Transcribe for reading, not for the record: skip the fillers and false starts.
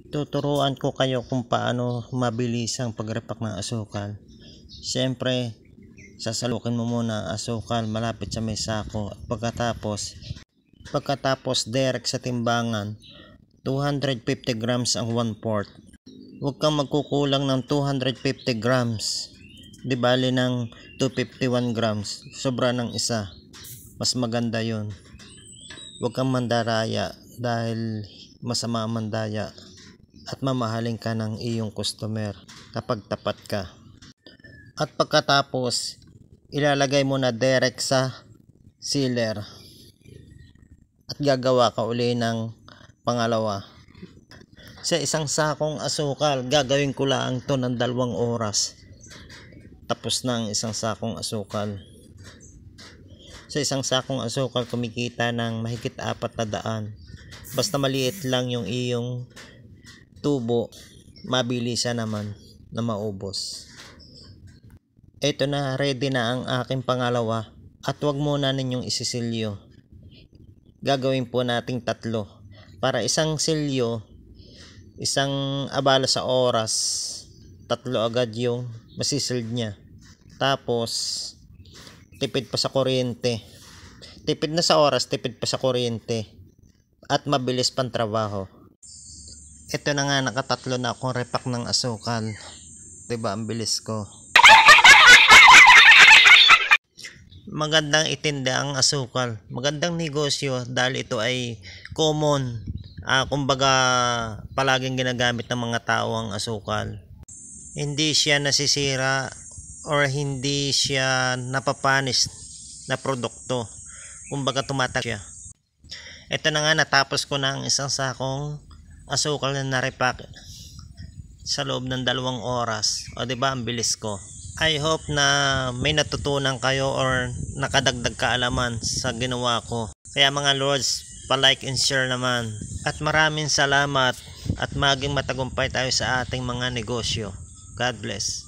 Tuturuan ko kayo kung paano mabilis ang pag-repack ng asukal. Siyempre, sasalukin mo muna ang asukal malapit sa may sako. Pagkatapos direct sa timbangan, 250 grams ang 1/4. Huwag kang magkukulang ng 250 grams. Di bali ng 251 grams. Sobra ng isa. Mas maganda yun. Huwag kang mandaraya dahil masama ang mandaya at mamahalin ka ng iyong customer kapag tapat ka. At pagkatapos, ilalagay mo na direct sa sealer at gagawa ka uli ng pangalawa. Sa isang sakong asukal, gagawin ko lang to ng 2 oras. Tapos na ang isang sakong asukal. Sa isang sakong asukal, kumikita ng mahigit 400. Basta maliit lang yung iyong tubo, mabilisan naman na maubos. Ito na, ready na ang aking pangalawa. At wag muna ninyong isisilyo. Gagawin po nating 3. Para isang silyo, isang abala sa oras, 3 agad yung masisilid niya. Tapos, tipid pa sa kuryente. Tipid na sa oras, tipid pa sa kuryente. At mabilis pang trabaho. Ito na nga, naka-3 na akong repack ng asukal. Diba, ang bilis ko. Magandang itinda ang asukal. Magandang negosyo dahil ito ay common. Kumbaga, palaging ginagamit ng mga tao ang asukal. Hindi siya nasisira or hindi siya napapanis na produkto. Kumbaga, tumatak siya. Ito na nga, natapos ko na ang isang sakong asukal na na-repack sa loob ng 2 oras. O diba, ang bilis ko. I hope na may natutunan kayo or nakadagdag kaalaman sa ginawa ko. Kaya mga lords, pa-like and share naman. At maraming salamat at maging matagumpay tayo sa ating mga negosyo. God bless.